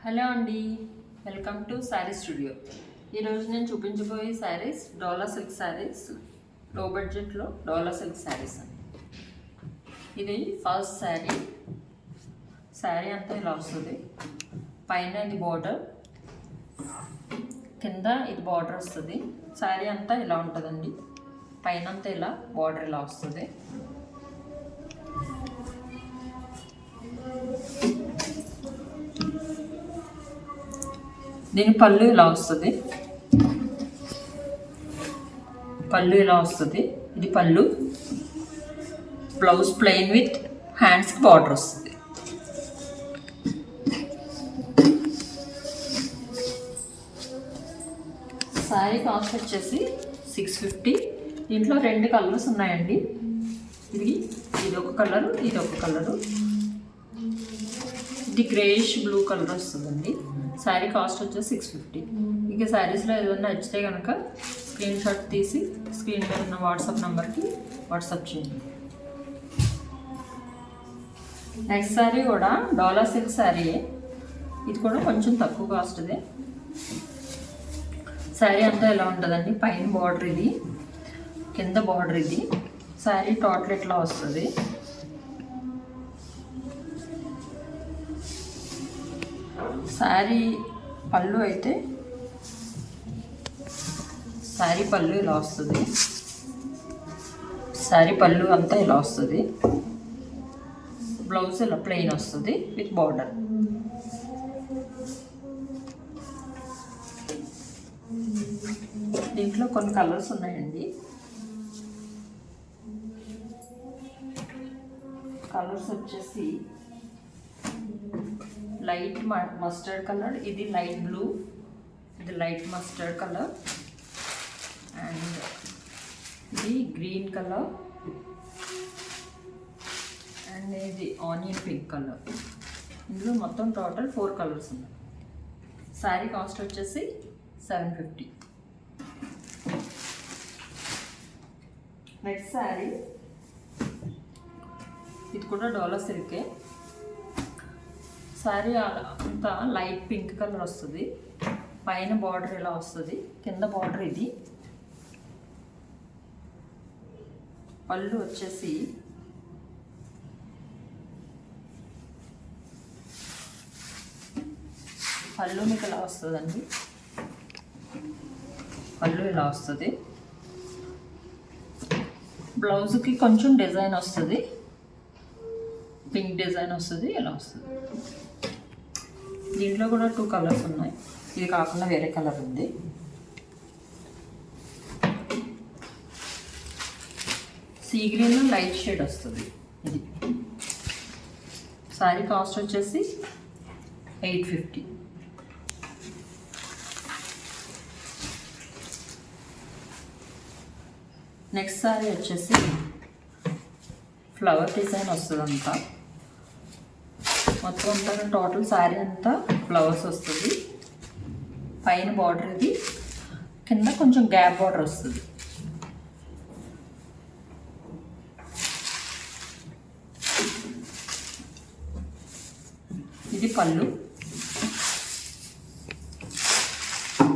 Hello అండి, welcome to sari studio. ఈరోజు నేను చూపించబోయే శారీస్ డోలా సిల్క్ శారీస్, లో బడ్జెట్లో డోలా సిల్క్ శారీస్ అండి. ఇది ఫస్ట్ శారీ. శారీ అంతా ఇలా వస్తుంది. పైన ఇది బార్డర్, కింద ఇది బార్డర్ వస్తుంది. శారీ అంతా ఇలా ఉంటుందండి. పైన అంతా ఇలా బార్డర్ ఇలా వస్తుంది. దీని పళ్ళు ఇలా వస్తుంది. ఇది పళ్ళు. బ్లౌజ్ ప్లెయిన్ విత్ హ్యాండ్స్కి బార్డర్ వస్తుంది. శారీ కాస్ట్ వచ్చేసి 650. దీంట్లో 2 కలర్స్ ఉన్నాయండి. ఇది ఒక కలరు, ఇది ఒక కలరు. ఇది గ్రేష్ బ్లూ కలర్ వస్తుందండి. శారీ కాస్ట్ వచ్చేసి 650. ఇక శారీస్లో ఏదైనా నచ్చితే కనుక స్క్రీన్ షాట్ తీసి స్క్రీన్ మీద ఉన్న వాట్సాప్ నెంబర్కి వాట్సాప్ చేయండి. నెక్స్ట్ శారీ కూడా డోలా సిల్క్ శారీయే. ఇది కూడా కొంచెం తక్కువ కాస్ట్దే. శారీ అంతా ఎలా ఉంటుందండి, పైన బార్డర్ ఇది, కింద బార్డర్ ఇది. శారీ టోటల్ ఇట్లా వస్తుంది. శారీ పళ్ళు అయితే శారీ పళ్ళు ఇలా వస్తుంది. శారీ పళ్ళు అంతా ఇలా వస్తుంది. బ్లౌజ్ ఇలా ప్లెయిన్ వస్తుంది విత్ బార్డర్. దీంట్లో కొన్ని కలర్స్ ఉన్నాయండి. కలర్స్ వచ్చేసి లైట్ మస్టర్డ్ కలర్, ఇది లైట్ బ్లూ, ఇది లైట్ మస్టర్డ్ కలర్, అండ్ ఇది గ్రీన్ కలర్, అండ్ ఇది ఆనియన్ పింక్ కలర్. ఇందులో మొత్తం టోటల్ 4 కలర్స్ ఉన్నాయి. శారీ కాస్ట్ వచ్చేసి 750. నెక్స్ట్ శారీ, ఇది కూడా డోలా సిల్కే. శారీ అంతా లైట్ పింక్ కలర్ వస్తుంది. పైన బార్డర్ ఇలా వస్తుంది, కింద బార్డర్ ఇది. పళ్ళు వచ్చేసి పళ్ళు మీకు ఇలా వస్తుందండి. పళ్ళు ఇలా వస్తుంది. బ్లౌజ్కి కొంచెం డిజైన్ వస్తుంది, పింక్ డిజైన్ వస్తుంది, ఇలా వస్తుంది. దీంట్లో కూడా 2 కలర్స్ ఉన్నాయి. ఇది కాకుండా వేరే కలర్ ఉంది. సీ గ్రీన్ లైట్ షేడ్ వస్తుంది. ఇది శారీ కాస్ట్ వచ్చేసి 850. నెక్స్ట్ శారీ వచ్చేసి ఫ్లవర్ డిజైన్ వస్తుంది. అంతా మొత్తం అంతా టోటల్ శారీ అంతా ఫ్లవర్స్ వస్తుంది. పైన బార్డర్ ఇది, కింద కొంచెం గ్యాప్ బార్డర్ వస్తుంది. ఇది పళ్ళు,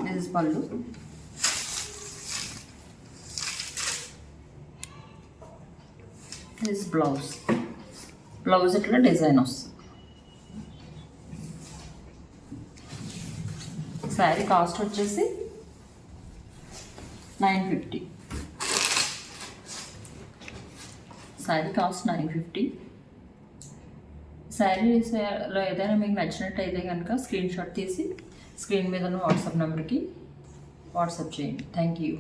దిస్ పళ్ళు. This blouse. బ్లౌజ్ ఇట్లా డిజైన్ వస్తుంది. శారీ కాస్ట్ వచ్చేసి 950. శారీ కాస్ట్ 950. శారీస్లో ఏదైనా మీకు నచ్చినట్టయితే కనుక స్క్రీన్ షాట్ తీసి స్క్రీన్ మీద ఉన్న వాట్సాప్ నెంబర్కి వాట్సాప్ చేయండి. Thank you.